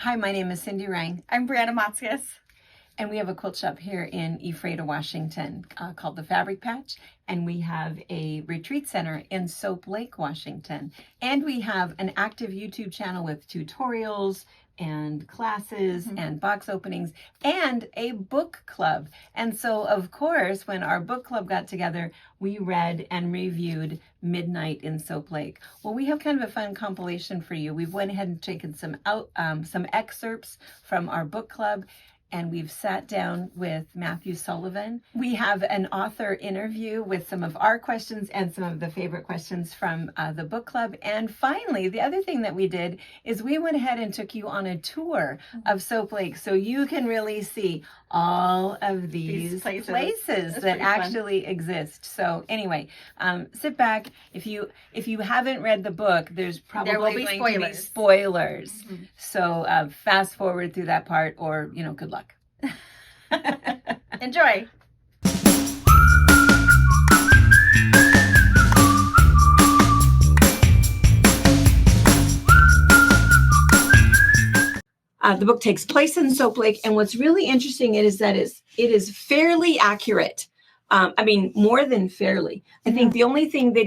Hi, my name is Cindy Ryan, I'm Brianna Motzkus. and we have a quilt shop here in Ephrata, Washington, called the Fabric Patch, and we have a retreat center in Soap Lake, Washington, and we have an active YouTube channel with tutorials and classes and box openings and a book club. And so, of course, when our book club got together, we read and reviewed Midnight in Soap Lake. Well, we have kind of a fun compilation for you. We've went ahead and taken some excerpts from our book club, and we've sat down with Matthew Sullivan. We have an author interview with some of our questions and some of the favorite questions from the book club. And finally, the other thing that we did is we went ahead and took you on a tour of Soap Lake, so you can really see all of these places that actually exist. So anyway, sit back. If you haven't read the book, there's probably going to be spoilers. So fast forward through that part, or good luck. Enjoy. The book takes place in Soap Lake, and what's really interesting is that it is fairly accurate. I mean, more than fairly. I think the only thing that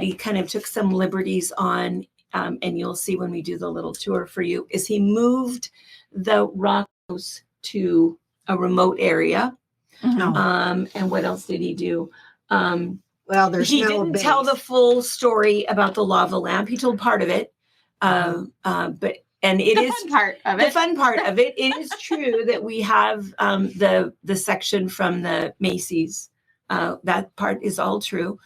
he kind of took some liberties on, and you'll see when we do the little tour for you, is he moved the rock house to a remote area. And what else did he do? Well, he didn't tell the full story about the lava lamp. He told part of it, but. And it is fun part of the fun part of it. It is true that we have the section from the Macy's. That part is all true,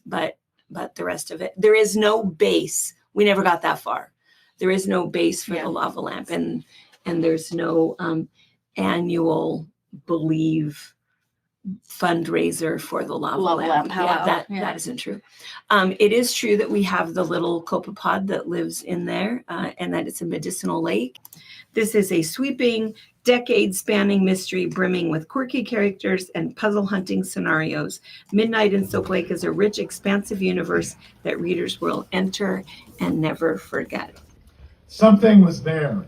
but the rest of it, there is no base. We never got that far. There is no base for the lava lamp, and there's no annual fundraiser for the lava lamp. That isn't true. It is true that we have the little copepod that lives in there, and that it's a medicinal lake. This is a sweeping, decade-spanning mystery brimming with quirky characters and puzzle hunting scenarios. Midnight in Soap Lake is a rich, expansive universe that readers will enter and never forget. Something was there.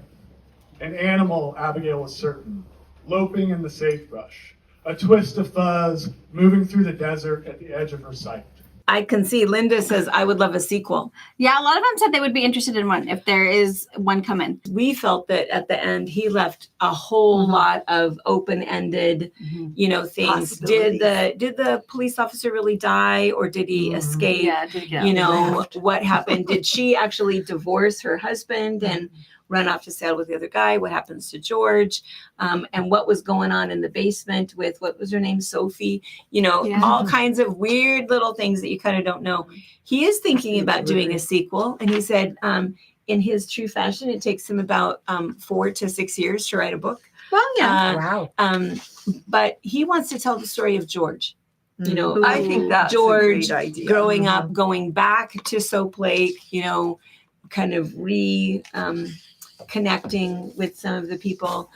An animal, Abigail was certain, loping in the sagebrush. A twist of fuzz moving through the desert at the edge of her sight. I can see Linda says, I would love a sequel. Yeah, a lot of them said they would be interested in one if there is one coming. We felt that at the end, he left a whole lot of open-ended, things. Did the police officer really die, or did he escape? Yeah, did he get what happened? Did she actually divorce her husband and run off to Seattle with the other guy? What happens to George? And what was going on in the basement with, what was her name, Sophie? All kinds of weird little things that you kind of don't know. He is thinking about doing a sequel, and he said in his true fashion, it takes him about 4 to 6 years to write a book. Well, yeah. Wow. But he wants to tell the story of George. I think that's George a great idea. growing up, going back to Soap Lake, kind of connecting with some of the people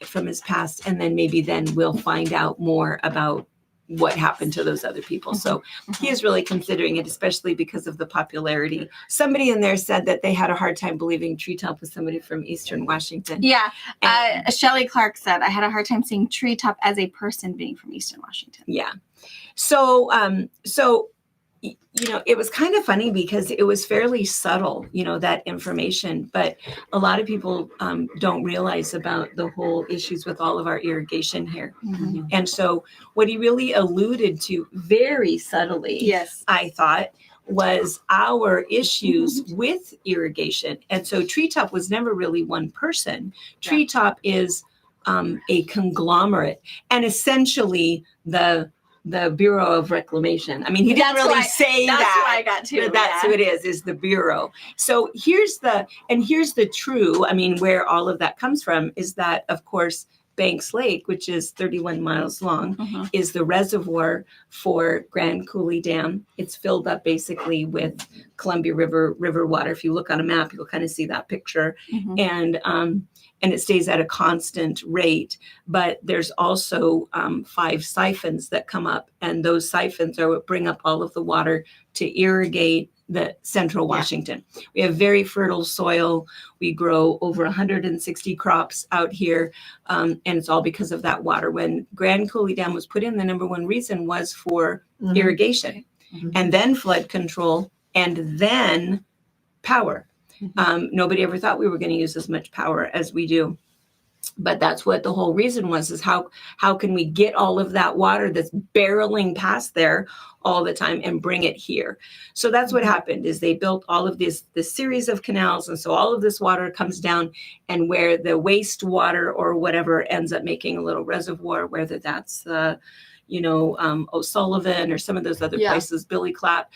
from his past, and then maybe we'll find out more about what happened to those other people. So he is really considering it, especially because of the popularity. Somebody in there said that they had a hard time believing Treetop was somebody from Eastern Washington. Yeah. Shelley Clark said, I had a hard time seeing Treetop as a person being from Eastern Washington. Yeah. So it was kind of funny because it was fairly subtle, that information, but a lot of people don't realize about the whole issues with all of our irrigation here. And so what he really alluded to very subtly, I thought, was our issues with irrigation. And so Treetop was never really one person. Treetop is a conglomerate, and essentially the Bureau of Reclamation. I mean, he didn't really say that. That's what I got to. But that's who it is the Bureau. So here's the true, where all of that comes from is that, of course, Banks Lake, which is 31 miles long, is the reservoir for Grand Coulee Dam. It's filled up basically with Columbia River water. If you look on a map, you'll kind of see that picture. And it stays at a constant rate. But there's also 5 siphons that come up, and those siphons are what bring up all of the water to irrigate the central Washington. We have very fertile soil. We grow over 160 crops out here. And it's all because of that water. When Grand Coulee Dam was put in, the number one reason was for irrigation and then flood control and then power. Nobody ever thought we were going to use as much power as we do. But that's what the whole reason was, is how can we get all of that water that's barreling past there all the time and bring it here? So that's what happened, is they built all of this series of canals. And so all of this water comes down, and where the wastewater or whatever ends up making a little reservoir, whether that's O'Sullivan or some of those other places, Billy Clap,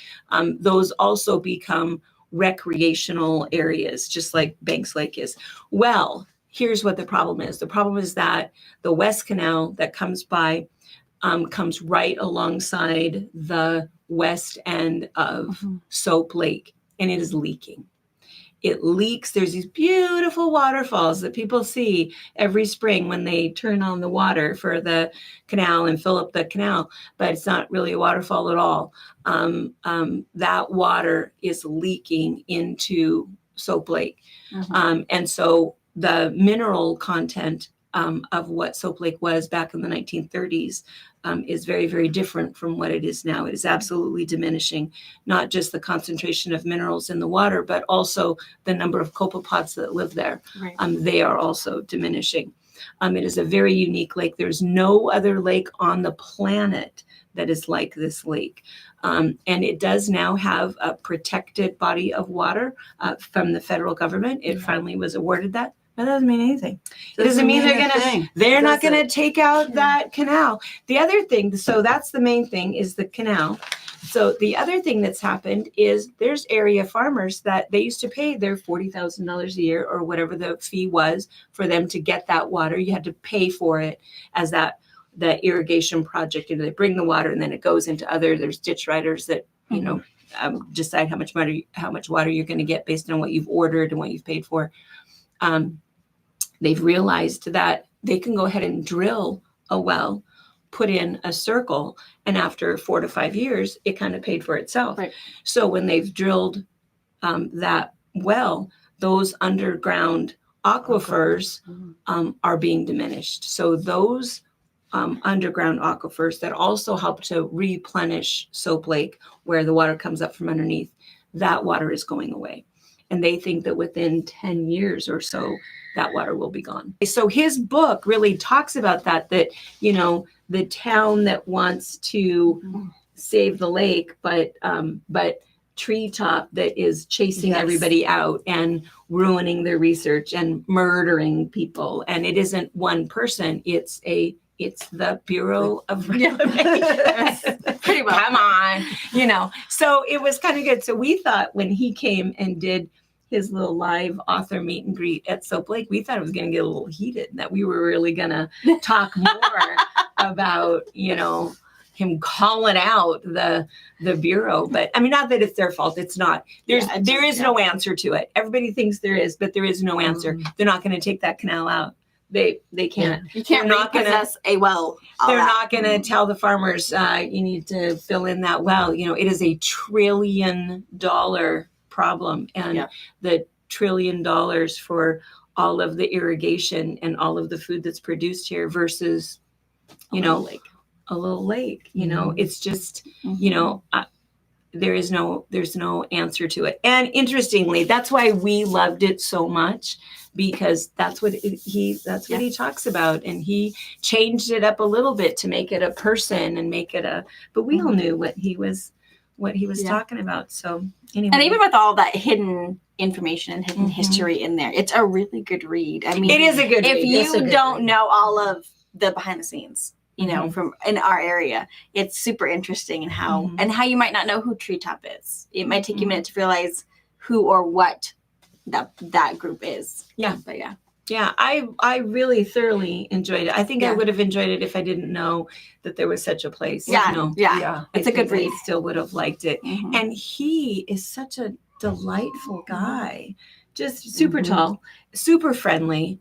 those also become recreational areas, just like Banks Lake is. Well, here's what the problem is. The problem is that the West Canal that comes by comes right alongside the west end of Soap Lake, and it is leaking. It leaks. There's these beautiful waterfalls that people see every spring when they turn on the water for the canal and fill up the canal, but it's not really a waterfall at all. That water is leaking into Soap Lake. And so the mineral content of what Soap Lake was back in the 1930s is very, very different from what it is now. It is absolutely diminishing, not just the concentration of minerals in the water, but also the number of copepods that live there. Right. They are also diminishing. It is a very unique lake. There's no other lake on the planet that is like this lake. And it does now have a protected body of water from the federal government. It finally was awarded that. That doesn't mean anything. It doesn't mean they're not gonna take out that canal. The other thing, so that's the main thing, is the canal. So the other thing that's happened is there's area farmers that they used to pay their $40,000 a year or whatever the fee was for them to get that water. You had to pay for it as the irrigation project. They bring the water and then it goes into there's ditch riders that, decide how much water you're going to get based on what you've ordered and what you've paid for. They've realized that they can go ahead and drill a well, put in a circle, and after 4 to 5 years, it kind of paid for itself. Right. So when they've drilled that well, those underground aquifers are being diminished. So those underground aquifers that also help to replenish Soap Lake, where the water comes up from underneath, that water is going away. And they think that within 10 years or so, that water will be gone. So his book really talks about that, the town that wants to save the lake, but Treetop that is chasing everybody out and ruining their research and murdering people. And it isn't one person, it's the Bureau of Reclamation. Pretty well. Come on, So it was kind of good. So we thought when he came and did his little live author meet and greet at Soap Lake, we thought it was going to get a little heated, that we were really going to talk more about, him calling out the Bureau. But I mean, not that it's their fault. It's not. There is no answer to it. Everybody thinks there is, but there is no answer. They're not going to take that canal out. They can't. You can't repossess a well. They're not going to tell the farmers, you need to fill in that well. It is $1 trillion problem. And the $1 trillion for all of the irrigation and all of the food that's produced here versus, a little lake, it's just, there's no answer to it. And interestingly, that's why we loved it so much, because that's what he talks about. And he changed it up a little bit to make it a person and make it but we all knew what he was talking about. So anyway. And even with all that hidden information and hidden history in there, it's a really good read. I mean, it is a good read. If you don't know all of the behind the scenes, from in our area, it's super interesting and how you might not know who Treetop is. It might take you a minute to realize who or what that group is. Yeah. But yeah. Yeah, I really thoroughly enjoyed it. I think I would have enjoyed it if I didn't know that there was such a place. Yeah. It's a good read. I still would have liked it. And he is such a delightful guy, just super tall, super friendly,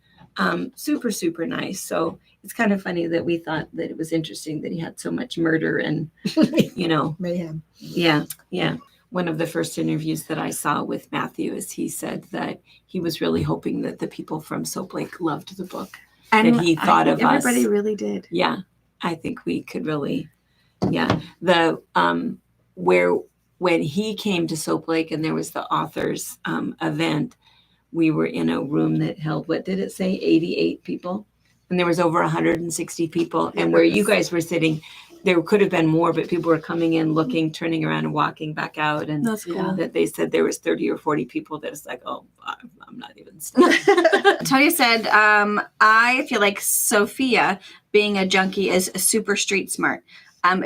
super, super nice. So it's kind of funny that we thought that it was interesting that he had so much murder and, mayhem. Yeah. one of the first interviews that I saw with Matthew is he said that he was really hoping that the people from Soap Lake loved the book. And That he thought I of think us. everybody really did. Yeah, I think we could really, yeah. The where when he came to Soap Lake and there was the authors event, we were in a room that held, what did it say, 88 people, and there was over 160 people. And where you guys were sitting, there could have been more, but people were coming in, looking, turning around, and walking back out. And That's cool. that they said there was 30 or 40 people that it's like, oh, I'm not even staying. Tonya said, I feel like Sophia, being a junkie, is super street smart.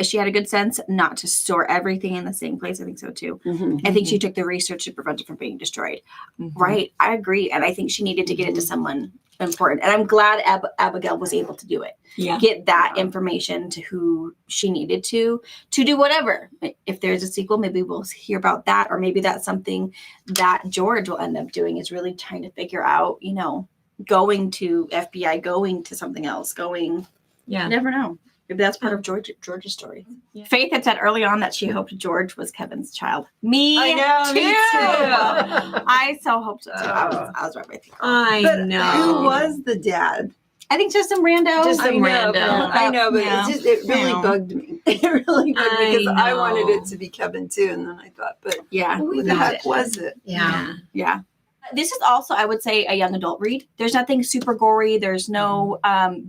She had a good sense not to store everything in the same place. I think so too. I think she took the research to prevent it from being destroyed. Right. I agree. And I think she needed to get it to someone important. And I'm glad Abigail was able to do it. Yeah. Get that information to who she needed to do whatever. If there's a sequel, maybe we'll hear about that. Or maybe that's something that George will end up doing, is really trying to figure out, you know, going to FBI, going to something else, going, Yeah. you never know. Maybe that's part of George's story. Yeah. Faith had said early on that she hoped George was Kevin's child. Me I know, too. me too. I so hoped so too. I was right with you. I But know. who was the dad? I think just some rando. Just I some know, random. but- I know, but Yeah. it really Yeah. bugged me. It really bugged me because I wanted know. it to be Kevin too, and then I thought, but yeah. who the heck was it? Yeah. Yeah. This is also, I would say, a young adult read. There's nothing super gory. There's no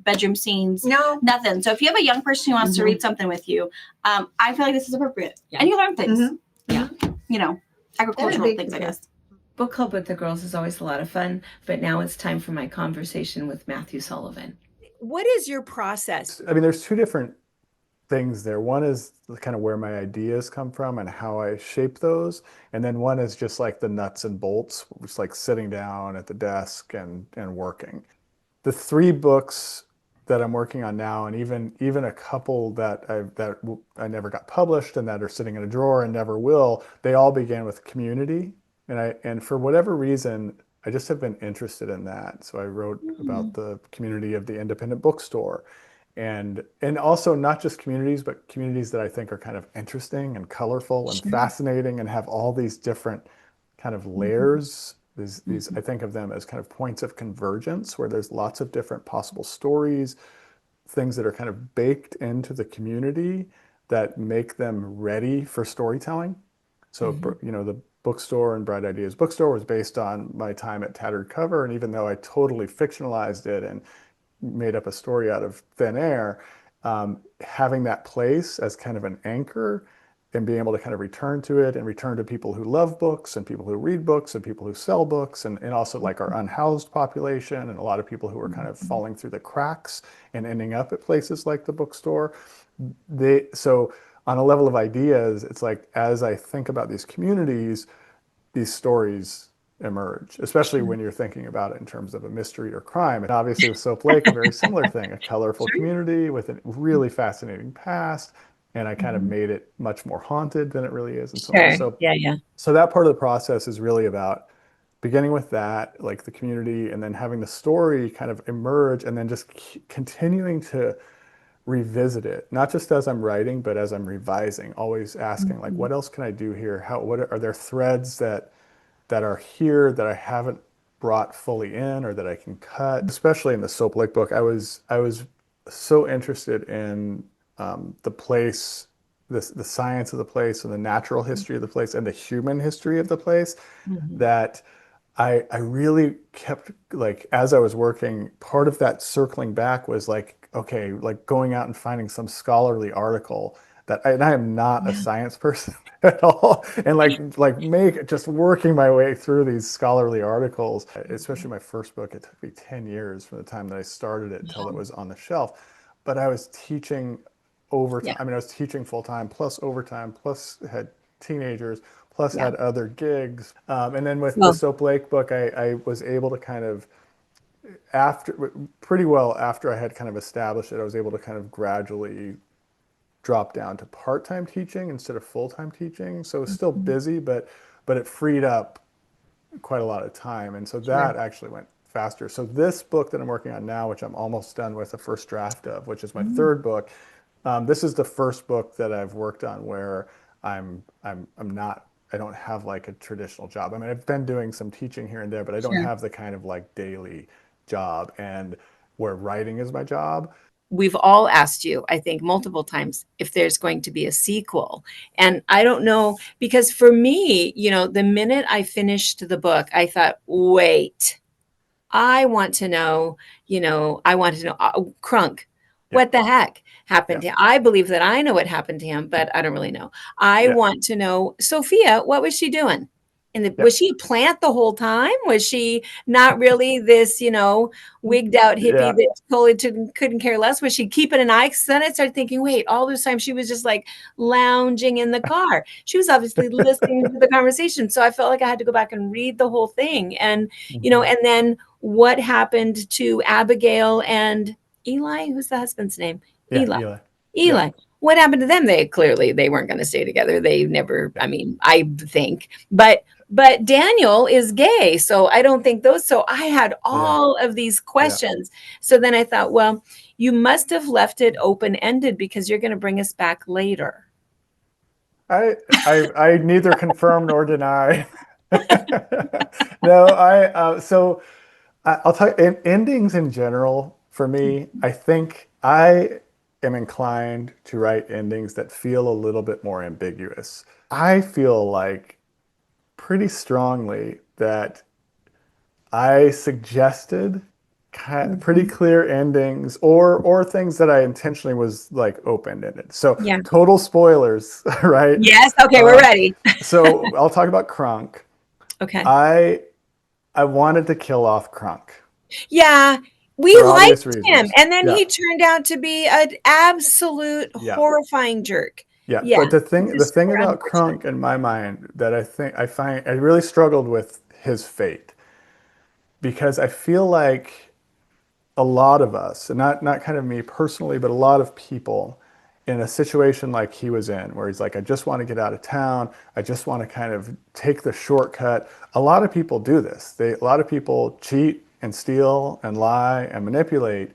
bedroom scenes. No. Nothing. So if you have a young person who wants to Mhm. read something with you, I feel like this is appropriate. Yeah. And you learn things. Mhm. Yeah. You know, agricultural big things, I difference. guess. Book club with the girls is always a lot of fun, but now it's time for my conversation with Matthew Sullivan. What is your process? I mean, there's two different things there. One is kind of where my ideas come from and how I shape those. And then one is just like the nuts and bolts, just like sitting down at the desk and working. The three books that I'm working on now, and even a couple that I never got published and that are sitting in a drawer and never will, they all began with community. And for whatever reason, I just have been interested in that. So I wrote about the community of the independent bookstore. And also not just communities, but communities that I think are kind of interesting and colorful and fascinating and have all these different kind of layers. These I think of them as kind of points of convergence where there's lots of different possible stories, things that are kind of baked into the community that make them ready for storytelling. So, you know, the bookstore and Bright Ideas Bookstore was based on my time at Tattered Cover. And even though I totally fictionalized it and made up a story out of thin air, having that place as kind of an anchor and being able to kind of return to it and return to people who love books and people who read books and people who sell books and also like our unhoused population and a lot of people who are kind of falling through the cracks and ending up at places like the bookstore. So on a level of ideas, it's like as I think about these communities, these stories emerge, especially when you're thinking about it in terms of a mystery or crime. And obviously with Soap Lake, a very similar thing, a colorful community with a really fascinating past. And I kind of made it much more haunted than it really is. And so on. So that part of the process is really about beginning with that, like the community, and then having the story kind of emerge and then just continuing to revisit it, not just as I'm writing, but as I'm revising, always asking like, what else can I do here? What are there threads that are here that I haven't brought fully in or that I can cut? Especially in the Soap Lake book, I was so interested in the place, the science of the place and the natural history of the place and the human history of the place that I really kept, like, as I was working, part of that circling back was like, okay, like going out and finding some scholarly article and I am not a science person at all. And just working my way through these scholarly articles, especially my first book, it took me 10 years from the time that I started it until it was on the shelf. But I was teaching overtime. I mean, I was teaching full time plus overtime, plus had teenagers, plus had other gigs. And then with the Soap Lake book, I was able to kind of, pretty well after I had kind of established it, I was able to kind of gradually drop down to part-time teaching instead of full-time teaching. So it was still busy, but it freed up quite a lot of time. And so that actually went faster. So this book that I'm working on now, which I'm almost done with the first draft of, which is my third book, this is the first book that I've worked on where I'm not don't have like a traditional job. I mean, I've been doing some teaching here and there, but I don't Sure. have the kind of like daily job, and where writing is my job. We've all asked you, I think, multiple times if there's going to be a sequel. And I don't know, because for me, the minute I finished the book, I thought, wait, I want to know, Crunk, Yeah. what the heck happened Yeah. to him? I believe that I know what happened to him, but I don't really know. I Yeah. want to know, Sophia, what was she doing? Yeah. Was she a plant the whole time? Was she not really this, wigged out hippie Yeah. that totally couldn't care less? Was she keeping an eye? Because then I started thinking, wait, all this time she was just like lounging in the car. She was obviously listening to the conversation. So I felt like I had to go back and read the whole thing. And, and then what happened to Abigail and Eli? Who's the husband's name? Yeah, Eli. Eli. Eli. Yeah. What happened to them? They weren't going to stay together. They never, I mean, I think, but Daniel is gay. So I don't think those, so I had all of these questions. So then I thought, well, you must have left it open-ended because you're going to bring us back later. I neither confirm nor deny. No, so I'll tell you, endings in general, for me, I think I am inclined to write endings that feel a little bit more ambiguous. I feel like pretty strongly that I suggested pretty clear endings, or things that I intentionally was like open-ended. So Yeah. total spoilers, right? Yes. Okay. We're ready. So I'll talk about Crunk. Okay. I wanted to kill off Crunk. Yeah. We For liked obvious him. reasons. And then Yeah. he turned out to be an absolute Yeah. horrifying jerk. Yeah, Yeah. but the thing Just about unfortunate. Crunk in my mind that I really struggled with his fate, because I feel like a lot of us, and not kind of me personally, but a lot of people in a situation like he was in, where he's like, I just want to get out of town. I just want to kind of take the shortcut. A lot of people do this. A lot of people cheat and steal and lie and manipulate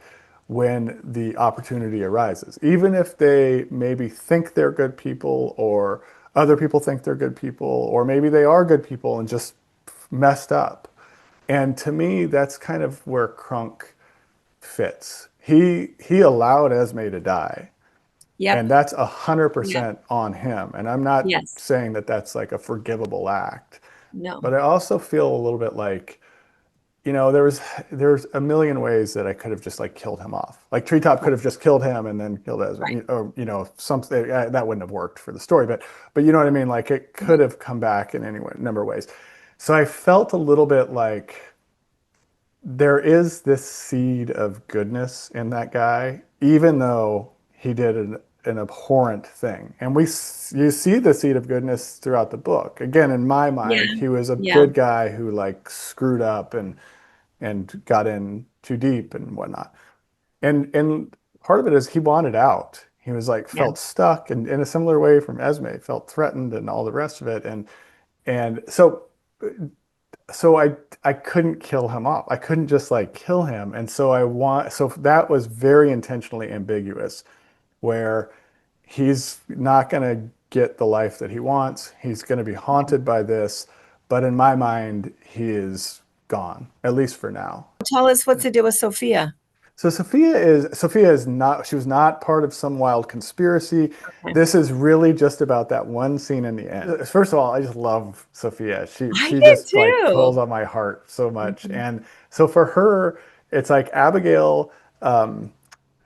when the opportunity arises, even if they maybe think they're good people, or other people think they're good people, or maybe they are good people and just messed up. And to me, that's kind of where Crunk fits. He allowed Esme to die, Yep. and that's 100% on him. And I'm not Yes. saying that that's like a forgivable act, No. but I also feel a little bit like, there's a million ways that I could have just like killed him off. Like Treetop could have just killed him and then killed Esme, Right. or something that wouldn't have worked for the story. But you know what I mean? Like it could have come back in any number of ways. So I felt a little bit like there is this seed of goodness in that guy, even though he did an abhorrent thing. And you see the seed of goodness throughout the book. Again, in my mind, Yeah. he was a Yeah. good guy who like screwed up and got in too deep and whatnot. And part of it is he wanted out. He was like felt stuck, and in a similar way from Esme, felt threatened and all the rest of it. And so I couldn't kill him off. I couldn't just like kill him. And so that was very intentionally ambiguous, where he's not going to get the life that he wants. He's going to be haunted by this, but in my mind, he is gone, at least for now. Tell us what's to do with Sophia. So Sophia is not, she was not part of some wild conspiracy. Okay. This is really just about that one scene in the end. First of all, I just love Sophia. She did just like too. pulls on my heart so much. And so for her, it's like Abigail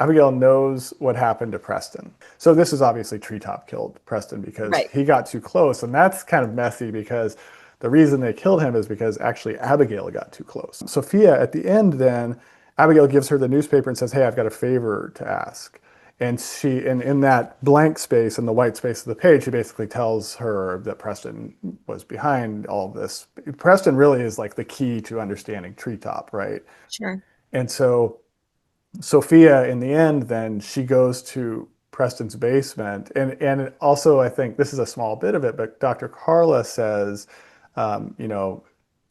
knows what happened to Preston. So this is obviously Treetop killed Preston because Right. he got too close. And that's kind of messy, because the reason they killed him is because actually Abigail got too close. Sophia, at the end then, Abigail gives her the newspaper and says, hey, I've got a favor to ask. And in that blank space, in the white space of the page, she basically tells her that Preston was behind all of this. Preston really is like the key to understanding Treetop, right? Sure. And so Sophia, in the end, then she goes to Preston's basement. And also, I think this is a small bit of it, but Dr. Carla says, they're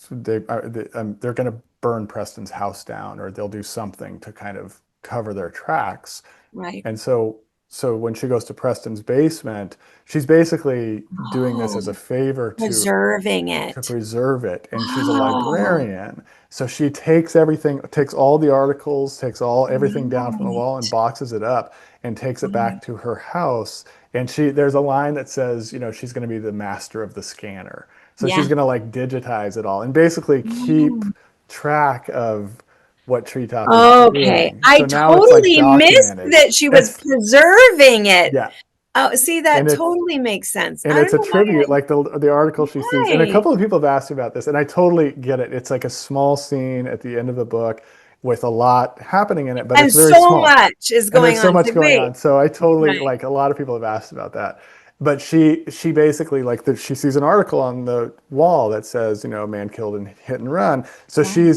going to burn Preston's house down, or they'll do something to kind of cover their tracks. Right. And so so when she goes to Preston's basement, she's basically doing this as a favor Preserving to it. preserve it. And she's a Oh. librarian. So she takes everything, takes all the articles, takes everything down from the wall and boxes it up and takes it back to her house. And there's a line that says, you know, she's going to be the master of the scanner. So Yeah. she's going to like digitize it all and basically keep track of what Treetop is Okay. doing. I So now it's like totally missed documented. that she was It's- preserving it. Yeah. Oh, see, that And it's- totally makes sense. And I it's a don't know why tribute, like the article she sees. And a Right. couple of people have asked me about this, and I totally get it. It's like a small scene at the end of the book with a lot happening in it, but and it's very so small. much is And going there's so on. much So going wait, on. So I totally Right. like a lot of people have asked about that. But she basically like she sees an article on the wall that says, you know, man killed in hit and run. So she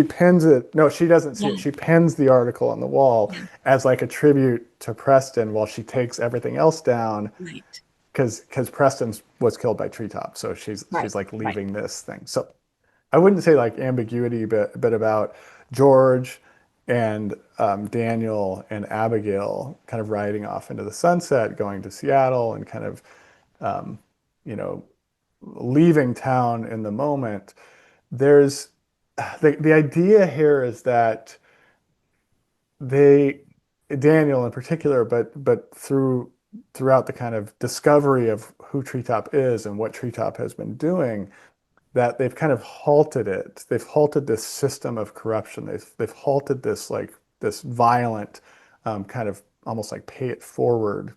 pins it. No, she doesn't see it. She pins the article on the wall as like a tribute to Preston while she takes everything else down Right. because Preston was killed by Treetop. So she's Right, like leaving this thing. So I wouldn't say like ambiguity, but about George and Daniel and Abigail kind of riding off into the sunset, going to Seattle, and kind of, you know, leaving town in the moment. There's the idea here is that Daniel in particular, but throughout the kind of discovery of who Treetop is and what Treetop has been doing, that they've kind of halted it. They've halted this system of corruption. They've halted this like this violent kind of almost like pay it forward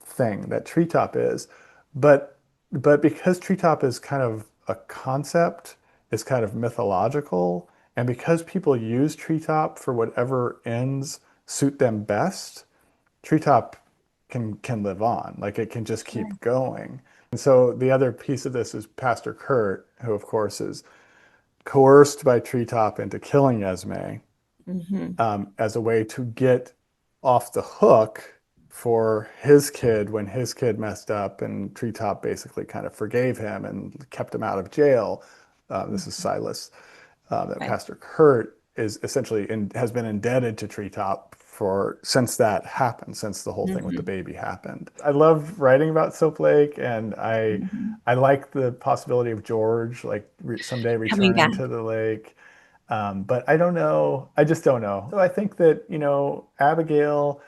thing that Treetop is. But because Treetop is kind of a concept, is kind of mythological, and because people use Treetop for whatever ends suit them best, Treetop can live on. Like it can just keep going. And so the other piece of this is Pastor Kurt, who of course is coerced by Treetop into killing Esme as a way to get off the hook for his kid when his kid messed up, and Treetop basically kind of forgave him and kept him out of jail. This is Silas. That Pastor Kurt is essentially has been indebted to Treetop since that happened, since the whole thing with the baby happened. I love writing about Soap Lake, and I like the possibility of George like someday returning back. to the lake. But I don't know. I just don't know. So I think that, you know, Abigail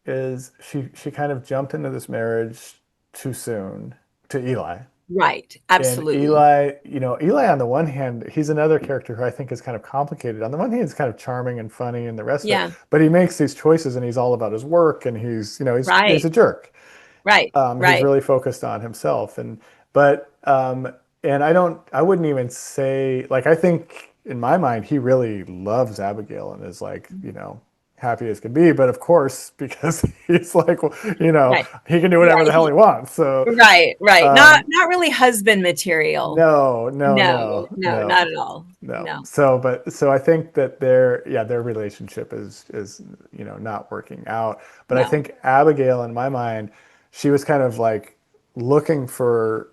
is she kind of jumped into this marriage too soon to Eli. Right. Absolutely. And Eli, you know, Eli on the one hand, he's another character who I think is kind of complicated. On the one hand, he's kind of charming and funny and the rest of it, but he makes these choices and he's all about his work, and he's, you know, he's a jerk. Right. He's really focused on himself. And I wouldn't even say, like, I think in my mind, he really loves Abigail and is like, you know, happy as can be, but of course, because he's like, you know, he can do whatever the hell he wants. So right. Not really husband material. No, not at all. No. So I think that their relationship is you know, not working out. But I think Abigail, in my mind, she was kind of like looking for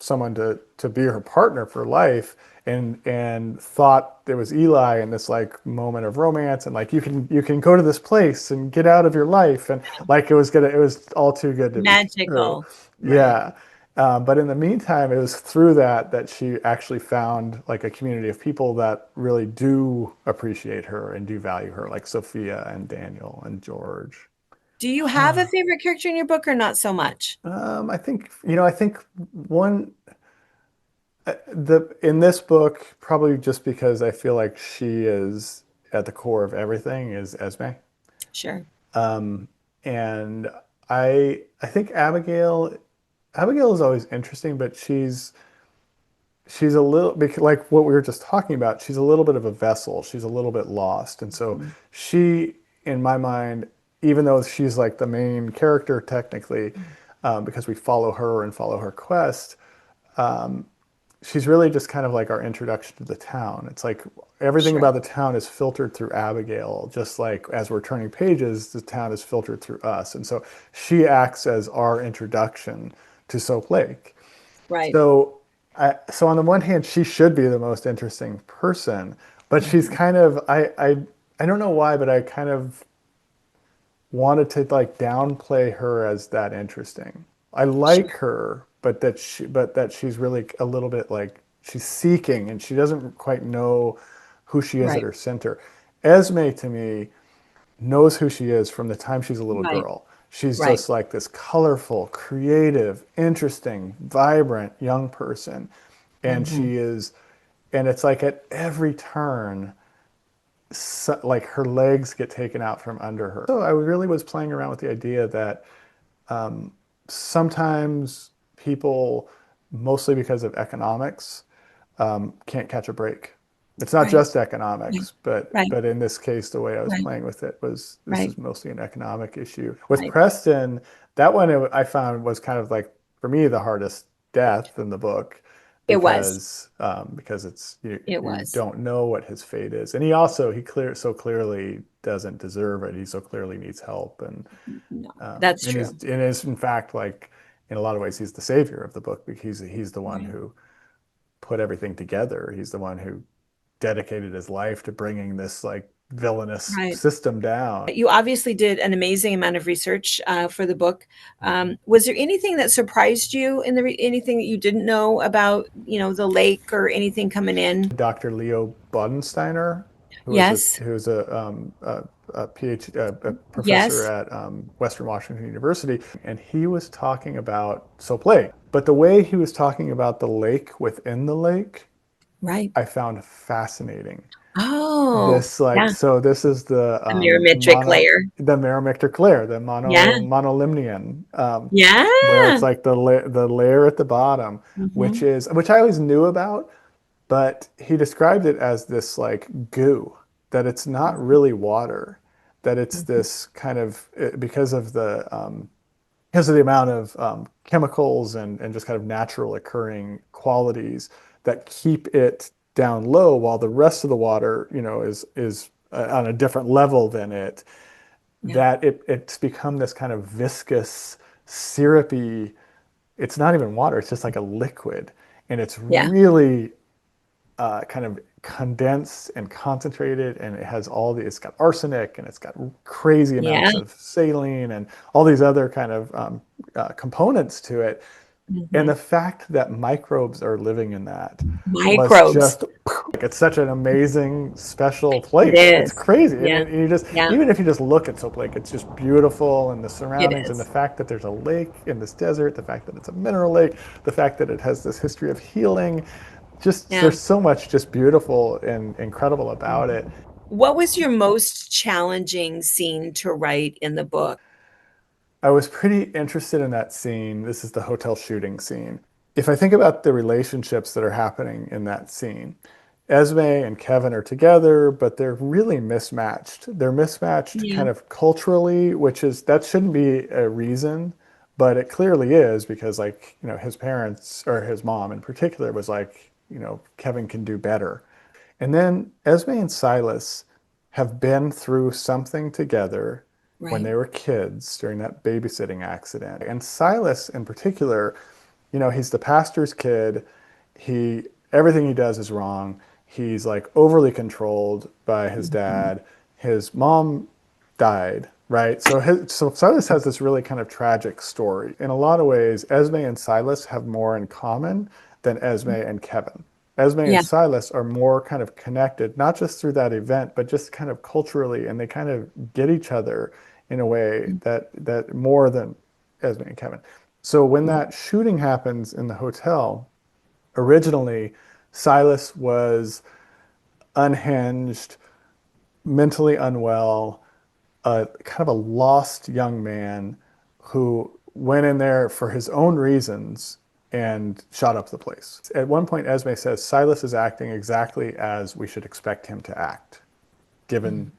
someone to be her partner for life, and thought there was Eli in this like moment of romance, and like you can go to this place and get out of your life, and like it was all too good to magical. be true. Yeah. But in the meantime, it was through that she actually found like a community of people that really do appreciate her and do value her, like Sophia and Daniel and George. Do you have a favorite character in your book, or not so much? I think one in this book, probably just because I feel like she is at the core of everything, is Esme. Sure. And I think Abigail is always interesting, but she's a little, like what we were just talking about, she's a little bit of a vessel. She's a little bit lost. And so she, in my mind, even though she's like the main character technically, because we follow her and follow her quest, she's really just kind of like our introduction to the town. It's like everything about the town is filtered through Abigail, just like as we're turning pages, the town is filtered through us. And so she acts as our introduction to Soap Lake. Right. So on the one hand, she should be the most interesting person, but she's kind of, I don't know why, but I kind of wanted to like downplay her as that interesting. I like her, but that she's really a little bit like she's seeking and she doesn't quite know who she is at Right. her center. Esme to me knows who she is from the time she's a little Right. girl. She's Right. just like this colorful, creative, interesting, vibrant young person. And she is, and it's like at every turn, like her legs get taken out from under her. So I really was playing around with the idea that sometimes people, mostly because of economics, can't catch a break. It's not Right. just economics, Right. but in this case, the way I was Right. playing with it was this Right. is mostly an economic issue. With Right. Preston, that one I found was kind of like for me the hardest death in the book It was. because it's It you was. don't know what his fate is, and so clearly doesn't deserve it. He so clearly needs help, and No, that's and true. is in fact like in a lot of ways he's the savior of the book because he's the one Right. who put everything together. He's the one who dedicated his life to bringing this like villainous Right. system down. You obviously did an amazing amount of research for the book. Was there anything that surprised you in anything that you didn't know about, the lake or anything coming in? Dr. Leo Bodensteiner, Yes. who's a PhD, a professor Yes. at Western Washington University, and he was talking about Soap Lake. But the way he was talking about the lake within the lake, Right. I found fascinating. Oh, This like yeah. so this is the A mirrometric layer. the meromictic layer, the Yeah. monolimnion, Yeah. where it's like the layer at the bottom, which I always knew about, but he described it as this like goo, that it's not really water, that it's this kind of because of the amount of chemicals and just kind of natural occurring qualities that keep it down low while the rest of the water, is on a different level than it, that it's become this kind of viscous, syrupy, it's not even water, it's just like a liquid. And it's Yeah. really kind of condensed and concentrated, and it's got arsenic and it's got crazy amounts Yeah. of saline and all these other kind of components to it. And the fact that microbes are living in that was Microbes. just, it's such an amazing, special place. It It's is. crazy. Yeah. And you just, Yeah. even if you just look at Soap Lake, it's just beautiful, and the surroundings, and is. the fact that there's a lake in this desert, the fact that it's a mineral lake, the fact that it has this history of healing. Just Yeah. there's so much just beautiful and incredible about it. What was your most challenging scene to write in the book? I was pretty interested in that scene. This is the hotel shooting scene. If I think about the relationships that are happening in that scene, Esme and Kevin are together, but they're really mismatched. They're mismatched Yeah. kind of culturally, that shouldn't be a reason, but it clearly is because his parents or his mom in particular was like, Kevin can do better. And then Esme and Silas have been through something together when Right. they were kids during that babysitting accident. And Silas in particular, he's the pastor's kid. Everything he does is wrong. He's like overly controlled by his dad. His mom died, right? So Silas has this really kind of tragic story. In a lot of ways, Esme and Silas have more in common than Esme and Kevin. Esme Yeah. and Silas are more kind of connected, not just through that event, but just kind of culturally, and they kind of get each other in a way that more than Esme and Kevin. So when that shooting happens in the hotel, originally Silas was unhinged, mentally unwell, kind of a lost young man who went in there for his own reasons and shot up the place. At one point, Esme says Silas is acting exactly as we should expect him to act, given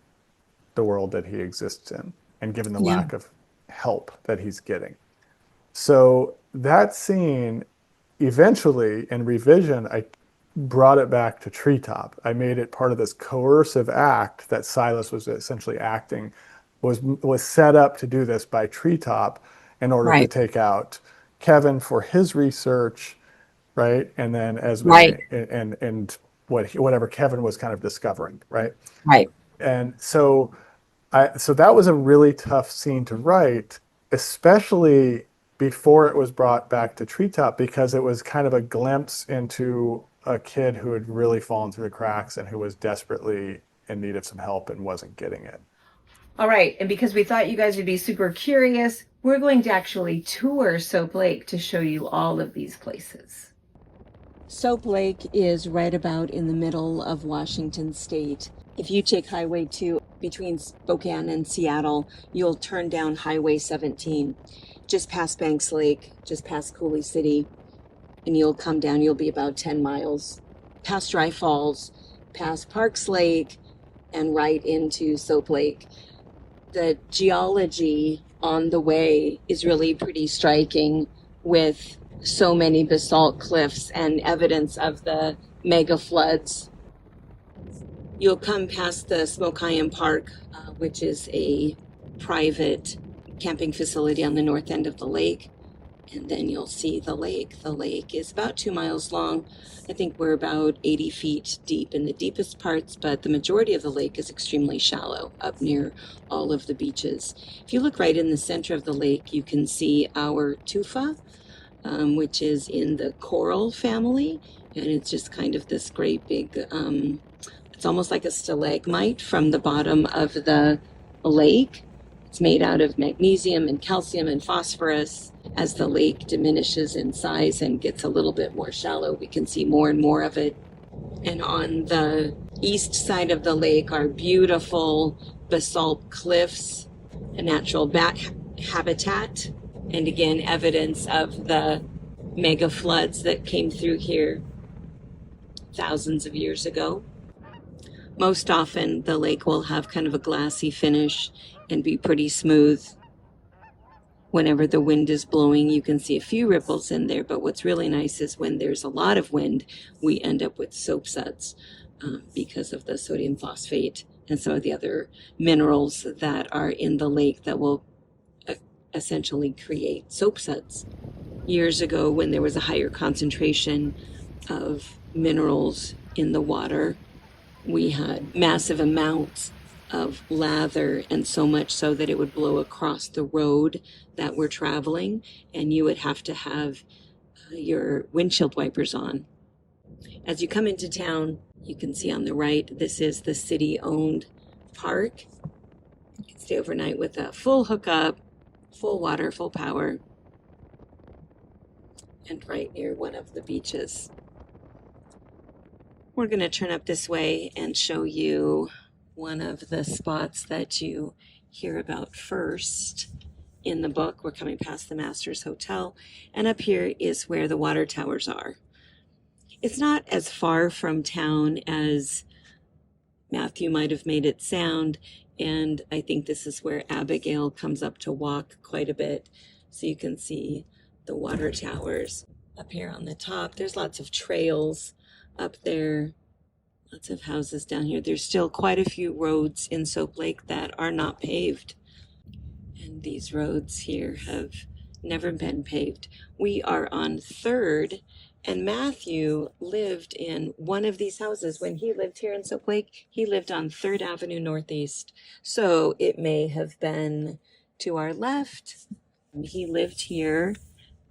the world that he exists in and given the lack of help that he's getting. So that scene, eventually in revision, I brought it back to Treetop. I made it part of this coercive act that Silas was essentially acting, was set up to do this by Treetop in order to Right. take out Kevin for his research, right? And then Esme Right. and whatever Kevin was kind of discovering, right? Right. And so So that was a really tough scene to write, especially before it was brought back to Treetop, because it was kind of a glimpse into a kid who had really fallen through the cracks and who was desperately in need of some help and wasn't getting it. All right, and because we thought you guys would be super curious, we're going to actually tour Soap Lake to show you all of these places. Soap Lake is right about in the middle of Washington State. If you take Highway 2 between Spokane and Seattle, you'll turn down Highway 17, just past Banks Lake, just past Coulee City, and you'll come down. You'll be about 10 miles past Dry Falls, past Parks Lake, and right into Soap Lake. The geology on the way is really pretty striking, with so many basalt cliffs and evidence of the mega floods. You'll come past the Smokeyam Park, which is a private camping facility on the north end of the lake. And then you'll see the lake. The lake is about 2 miles long. I think we're about 80 feet deep in the deepest parts, but the majority of the lake is extremely shallow up near all of the beaches. If you look right in the center of the lake, you can see our tufa, which is in the coral family. And it's just kind of this great big, it's almost like a stalagmite from the bottom of the lake. It's made out of magnesium and calcium and phosphorus. As the lake diminishes in size and gets a little bit more shallow, we can see more and more of it. And on the east side of the lake are beautiful basalt cliffs, a natural bat habitat, and again, evidence of the mega floods that came through here thousands of years ago. Most often, the lake will have kind of a glassy finish and be pretty smooth. Whenever the wind is blowing, you can see a few ripples in there, but what's really nice is when there's a lot of wind, we end up with soap suds because of the sodium phosphate and some of the other minerals that are in the lake that will essentially create soap suds. Years ago, when there was a higher concentration of minerals in the water, we had massive amounts of lather, and so much so that it would blow across the road that we're traveling, and you would have to have your windshield wipers on. As you come into town, you can see on the right, this is the city-owned park. You can stay overnight with a full hookup, full water, full power, and right near one of the beaches. We're going to turn up this way and show you one of the spots that you hear about first in the book. We're coming past the Masters Hotel, and up here is where the water towers are. It's not as far from town as Matthew might have made it sound, and I think this is where Abigail comes up to walk quite a bit, so you can see the water towers up here on the top. There's lots of trails up there. Lots of houses down here. There's still quite a few roads in Soap Lake that are not paved. And these roads here have never been paved. We are on 3rd, and Matthew lived in one of these houses. When he lived here in Soap Lake, he lived on 3rd Avenue Northeast. So it may have been to our left. He lived here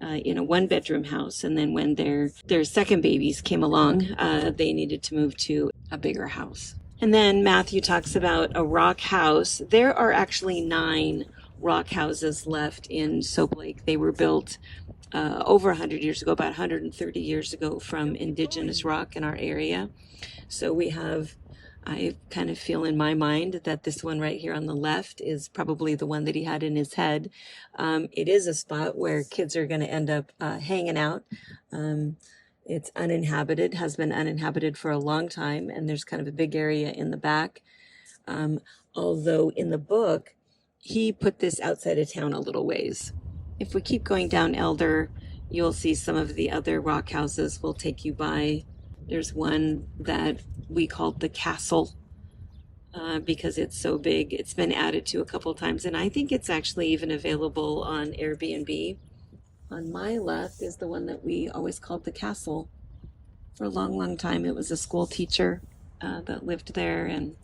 in a 1-bedroom house, and then when their second babies came along, they needed to move to a bigger house. And then Matthew talks about a rock house. There are actually 9 rock houses left in Soap Lake. They were built over 100 years ago, about 130 years ago, from indigenous rock in our area. So we have, I kind of feel in my mind that this one right here on the left is probably the one that he had in his head. It is a spot where kids are going to end up hanging out. It's uninhabited, has been uninhabited for a long time, and there's kind of a big area in the back. Although in the book, he put this outside of town a little ways. If we keep going down Elder, you'll see some of the other rock houses will take you by. There's one that we called the Castle because it's so big. It's been added to a couple times, and I think it's actually even available on Airbnb. On my left is the one that we always called the Castle. For a long, long time, it was a school teacher that lived there, and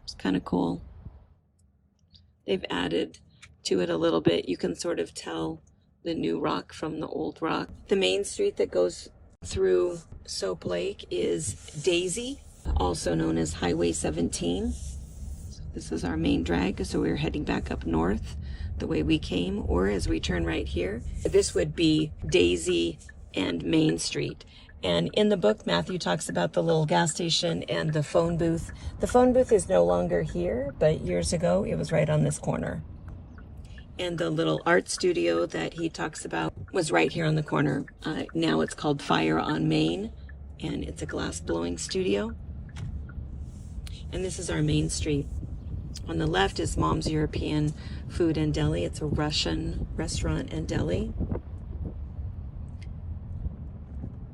it's kind of cool. They've added to it a little bit. You can sort of tell the new rock from the old rock. The main street that goes through Soap Lake is Daisy, also known as Highway 17. So this is our main drag, so we're heading back up north the way we came, or as we turn right here, this would be Daisy and Main Street. And in the book, Matthew talks about the little gas station and the phone booth. The phone booth is no longer here, but years ago it was right on this corner. And the little art studio that he talks about was right here on the corner. Now it's called Fire on Main, and it's a glass blowing studio. And this is our main street. On the left is Mom's European Food and Deli. It's a Russian restaurant and deli.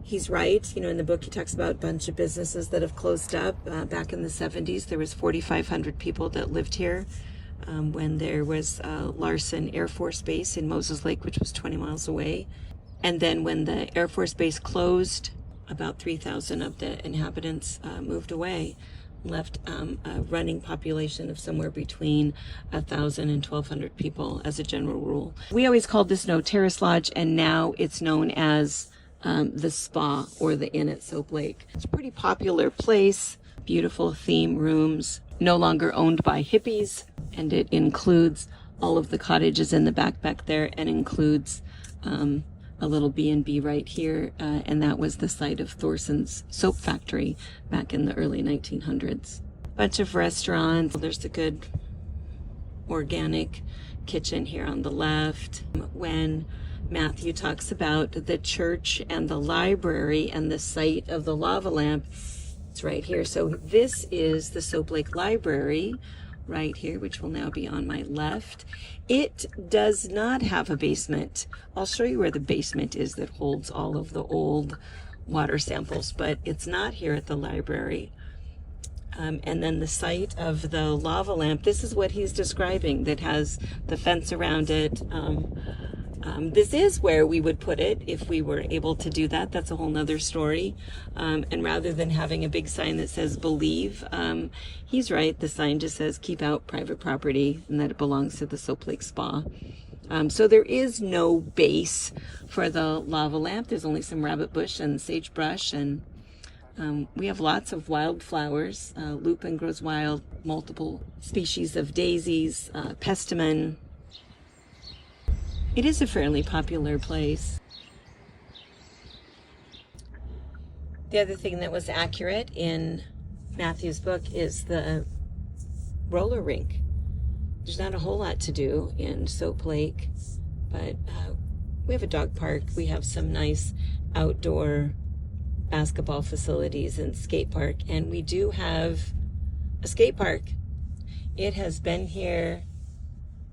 He's right. You know, in the book, he talks about a bunch of businesses that have closed up. Back in the 70s, there was 4,500 people that lived here. When there was Larson Air Force Base in Moses Lake, which was 20 miles away. And then when the Air Force Base closed, about 3,000 of the inhabitants moved away, left a running population of somewhere between 1,000 and 1,200 people as a general rule. We always called this No Terrace Lodge, and now it's known as the Spa or the Inn at Soap Lake. It's a pretty popular place, beautiful theme rooms, no longer owned by hippies. And it includes all of the cottages in the back there, and includes a little B&B right here. And that was the site of Thorson's soap factory back in the early 1900s. Bunch of restaurants. There's a good organic kitchen here on the left. When Matthew talks about the church and the library and the site of the lava lamp, it's right here. So this is the Soap Lake Library, right here, which will now be on my left. It does not have a basement. I'll show you where the basement is that holds all of the old water samples, but it's not here at the library. And then the site of the lava lamp, this is what he's describing, that has the fence around it. This is where we would put it if we were able to do that. That's a whole nother story. And rather than having a big sign that says believe, he's right. The sign just says keep out private property and that it belongs to the Soap Lake Spa. So there is no base for the lava lamp. There's only some rabbit bush and sagebrush, and we have lots of wildflowers. Lupin grows wild, multiple species of daisies, pestamon. It is a fairly popular place. The other thing that was accurate in Matthew's book is the roller rink. There's not a whole lot to do in Soap Lake, but we have a dog park. We have some nice outdoor basketball facilities and skate park, and we do have a skate park. It has been here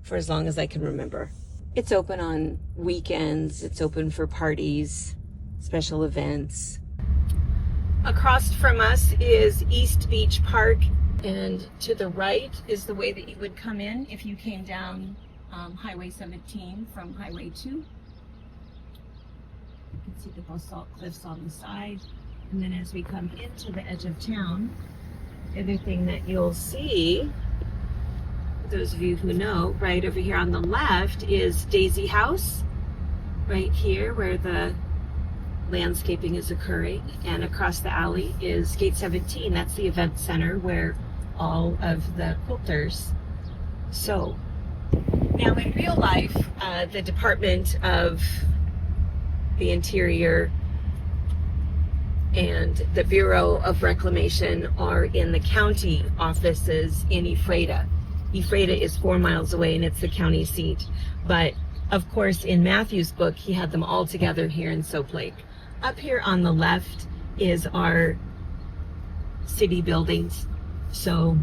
for as long as I can remember. It's open on weekends. It's open for parties, special events. Across from us is East Beach Park, and to the right is the way that you would come in if you came down Highway 17 from Highway 2. You can see the basalt cliffs on the side. And then as we come into the edge of town, the other thing that you'll see, those of you who know, right over here on the left is Daisy House, right here where the landscaping is occurring, and across the alley is Gate 17. That's the event center where all of the quilters sew. Now in real life, the Department of the Interior and the Bureau of Reclamation are in the county offices in Ephrata. Ephrata is 4 miles away, and it's the county seat. But of course, in Matthew's book, he had them all together here in Soap Lake. Up here on the left is our city buildings. So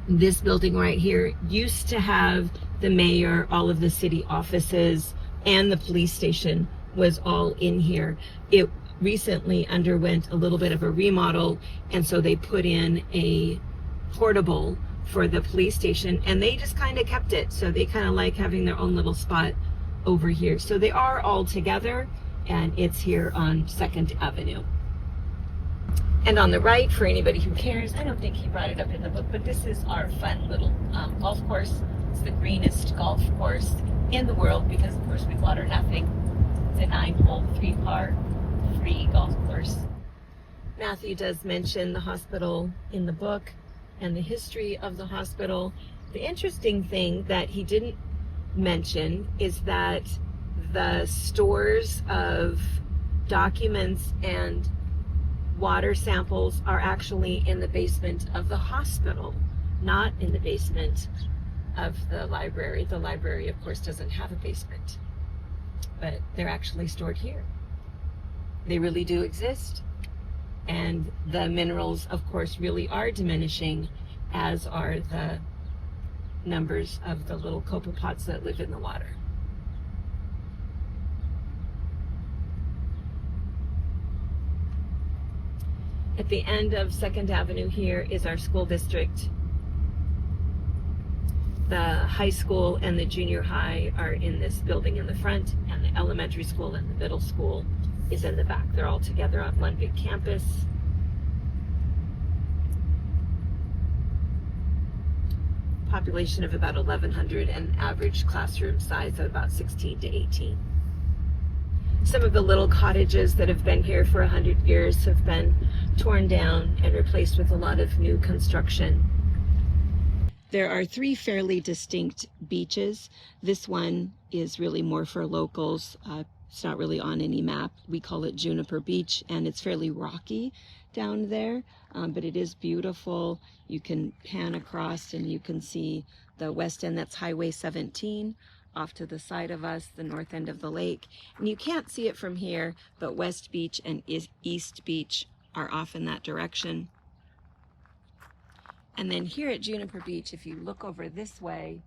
this building right here used to have the mayor, all of the city offices, and the police station was all in here. It recently underwent a little bit of a remodel, and so they put in a portable for the police station, and they just kind of kept it. So they kind of like having their own little spot over here. So they are all together, and it's here on 2nd Avenue. And on the right, for anybody who cares, I don't think he brought it up in the book, but this is our fun little golf course It's the greenest golf course in the world because, of course, we water nothing. It's a 9-hole, 3-par, free golf course. Matthew does mention the hospital in the book and the history of the hospital. The interesting thing that he didn't mention is that the stores of documents and water samples are actually in the basement of the hospital, not in the basement of the library. The library, of course, doesn't have a basement, but they're actually stored here. They really do exist. And the minerals, of course, really are diminishing, as are the numbers of the little copepods that live in the water. At the end of 2nd Avenue here is our school district. The high school and the junior high are in this building in the front, and the elementary school and the middle school is in the back. They're all together on one big campus. Population of about 1,100 and average classroom size of about 16 to 18. Some of the little cottages that have been here for 100 years have been torn down and replaced with a lot of new construction. There are 3 fairly distinct beaches. This one is really more for locals. It's not really on any map. We call it Juniper Beach, and it's fairly rocky down there, but it is beautiful. You can pan across and you can see the west end. That's Highway 17 off to the side of us, the north end of the lake. And you can't see it from here, but West Beach and East Beach are off in that direction. And then here at Juniper Beach, if you look over this way,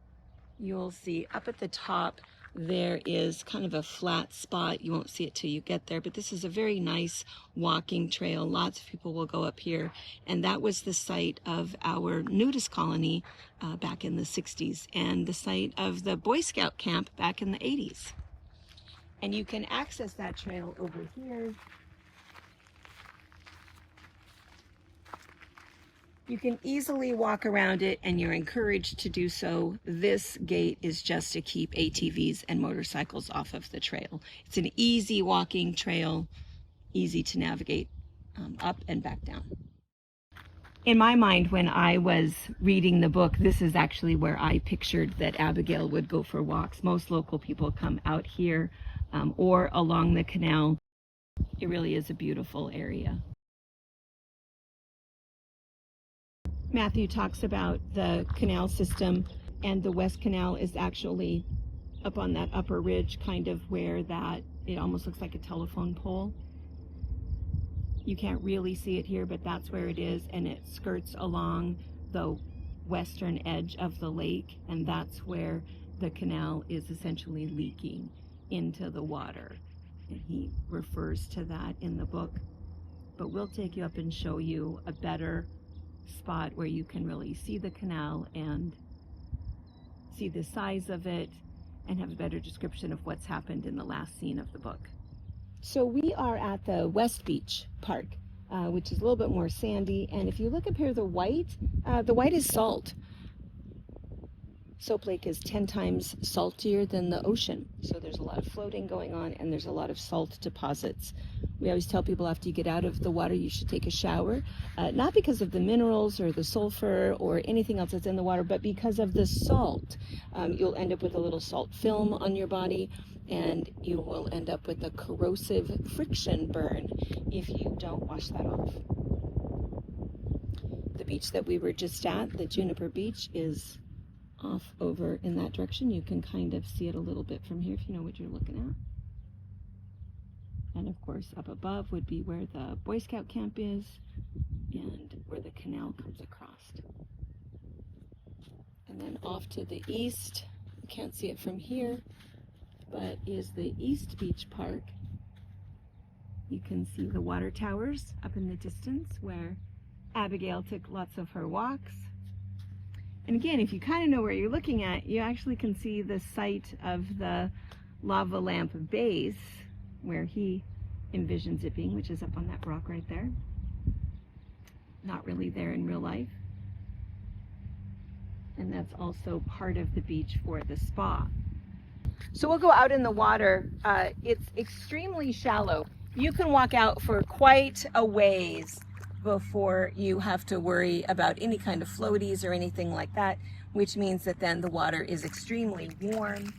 you'll see up at the top there is kind of a flat spot. You won't see it till you get there, but this is a very nice walking trail. Lots of people will go up here, and that was the site of our nudist colony back in the 60s, and the site of the Boy Scout camp back in the 80s. And you can access that trail over here. You can easily walk around it, and you're encouraged to do so. This gate is just to keep ATVs and motorcycles off of the trail. It's an easy walking trail, easy to navigate up and back down. In my mind, when I was reading the book, this is actually where I pictured that Abigail would go for walks. Most local people come out here or along the canal. It really is a beautiful area. Matthew talks about the canal system, and the West Canal is actually up on that upper ridge, kind of where that, it almost looks like a telephone pole. You can't really see it here, but that's where it is, and it skirts along the western edge of the lake, and that's where the canal is essentially leaking into the water. And he refers to that in the book. But we'll take you up and show you a better spot where you can really see the canal and see the size of it and have a better description of what's happened in the last scene of the book. So we are at the West Beach Park, which is a little bit more sandy, and if you look up here, the white is salt. Soap Lake is 10 times saltier than the ocean, so there's a lot of floating going on, and there's a lot of salt deposits. We always tell people after you get out of the water you should take a shower, not because of the minerals or the sulfur or anything else that's in the water, but because of the salt. You'll end up with a little salt film on your body, and you will end up with a corrosive friction burn if you don't wash that off. The beach that we were just at, the Juniper Beach, is off over in that direction. You can kind of see it a little bit from here if you know what you're looking at. And of course, up above would be where the Boy Scout camp is and where the canal comes across. And then off to the east, you can't see it from here, but is the East Beach Park. You can see the water towers up in the distance where Abigail took lots of her walks. And again, if you kind of know where you're looking at, you actually can see the site of the lava lamp base where he envisions it being, which is up on that rock right there. Not really there in real life. And that's also part of the beach for the spa. So we'll go out in the water. It's extremely shallow. You can walk out for quite a ways before you have to worry about any kind of floaties or anything like that, which means that then the water is extremely warm.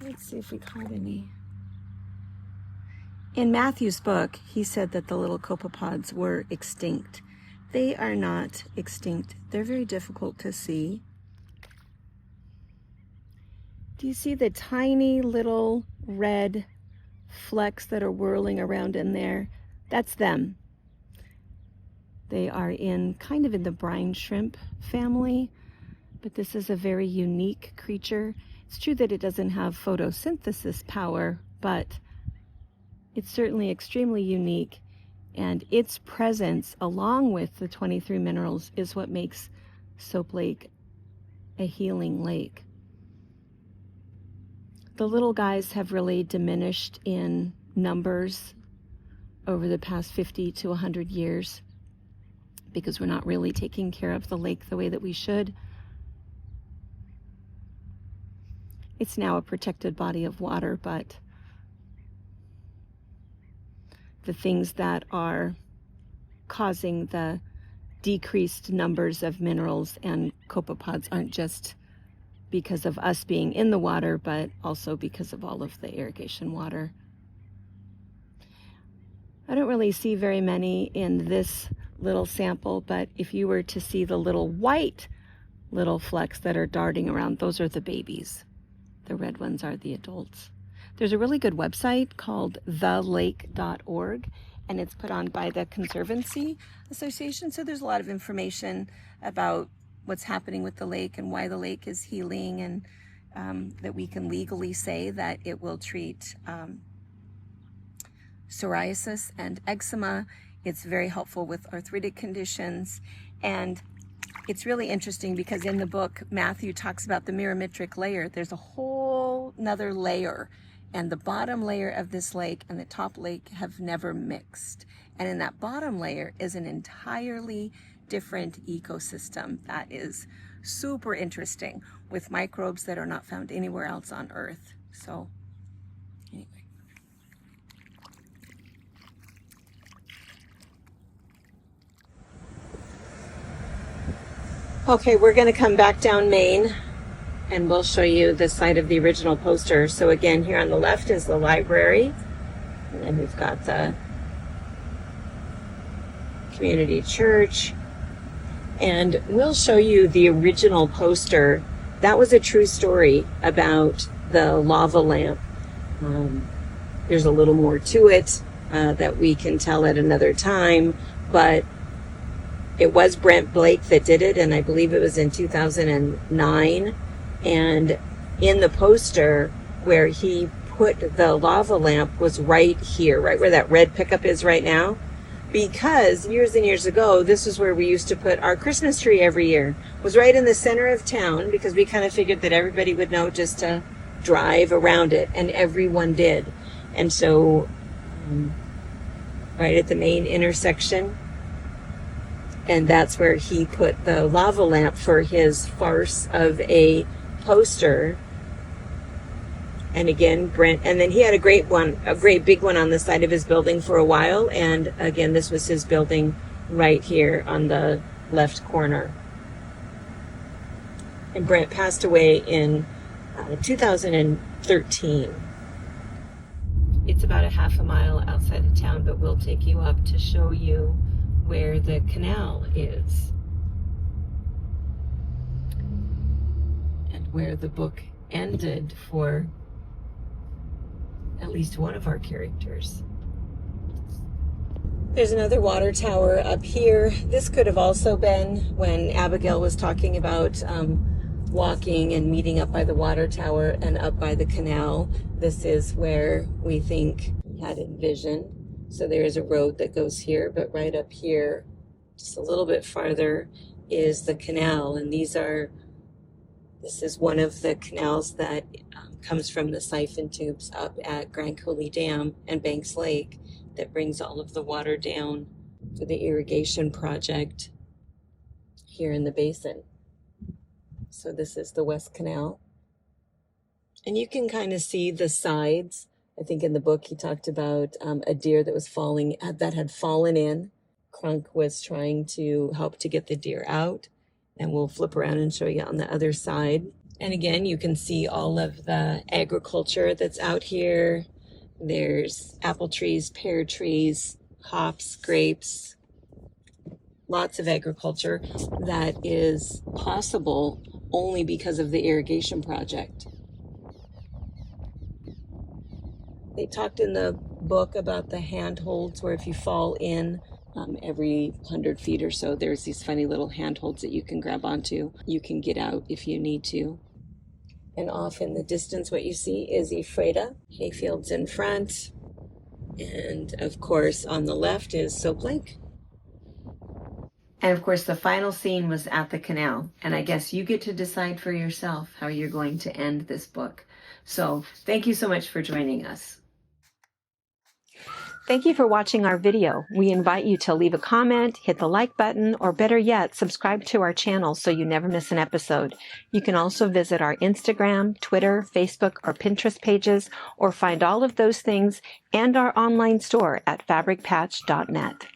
Let's see if we caught any. In Matthew's book, he said that the little copepods were extinct. They are not extinct. They're very difficult to see. Do you see the tiny little red flecks that are whirling around in there? That's them. They are kind of in the brine shrimp family, but this is a very unique creature. It's true that it doesn't have photosynthesis power, but it's certainly extremely unique, and its presence, along with the 23 minerals, is what makes Soap Lake a healing lake. The little guys have really diminished in numbers over the past 50 to 100 years because we're not really taking care of the lake the way that we should. It's now a protected body of water, but the things that are causing the decreased numbers of minerals and copepods aren't just because of us being in the water, but also because of all of the irrigation water. I don't really see very many in this little sample, but if you were to see the little white little flecks that are darting around, those are the babies. The red ones are the adults. There's a really good website called thelake.org, and it's put on by the Conservancy Association. So there's a lot of information about what's happening with the lake and why the lake is healing, and that we can legally say that it will treat psoriasis and eczema. It's very helpful with arthritic conditions. And it's really interesting because in the book, Matthew talks about the mirametric layer. There's a whole nother layer, and the bottom layer of this lake and the top lake have never mixed. And in that bottom layer is an entirely different ecosystem that is super interesting with microbes that are not found anywhere else on Earth. So anyway. Okay, we're going to come back down Main and we'll show you the site of the original poster. So again, here on the left is the library, and then we've got the community church, and we'll show you the original poster. That was a true story about the lava lamp. There's a little more to it that we can tell at another time, but it was Brent Blake that did it, and I believe it was in 2009. And in the poster where he put the lava lamp was right here, right where that red pickup is right now. Because years and years ago, this is where we used to put our Christmas tree every year. It was right in the center of town because we kind of figured that everybody would know just to drive around it, and everyone did. And so right at the main intersection, and that's where he put the lava lamp for his farce of a poster. And again, Brent, and then he had a great big one on the side of his building for a while. And again, this was his building right here on the left corner. And Brent passed away in 2013. It's about a half a mile outside of town, but we'll take you up to show you where the canal is and where the book ended for at least one of our characters. There's another water tower up here. This could have also been when Abigail was talking about walking and meeting up by the water tower and up by the canal. This is where we think he had envisioned. So there is a road that goes here, but right up here, just a little bit farther, is the canal. And these are This is one of the canals that comes from the siphon tubes up at Grand Coulee Dam and Banks Lake that brings all of the water down for the irrigation project here in the basin. So this is the West Canal. And you can kind of see the sides. I think in the book he talked about a deer that was that had fallen in. Crunk was trying to help to get the deer out. And we'll flip around and show you on the other side. And again, you can see all of the agriculture that's out here. There's apple trees, pear trees, hops, grapes, lots of agriculture that is possible only because of the irrigation project. They talked in the book about the handholds where if you fall in, every 100 feet or so, there's these funny little handholds that you can grab onto. You can get out if you need to. And off in the distance, what you see is Ephrata, hayfields in front. And of course, on the left is Soap Lake. And of course, the final scene was at the canal. And I guess you get to decide for yourself how you're going to end this book. So thank you so much for joining us. Thank you for watching our video. We invite you to leave a comment, hit the like button, or better yet, subscribe to our channel so you never miss an episode. You can also visit our Instagram, Twitter, Facebook, or Pinterest pages, or find all of those things and our online store at fabricpatch.net.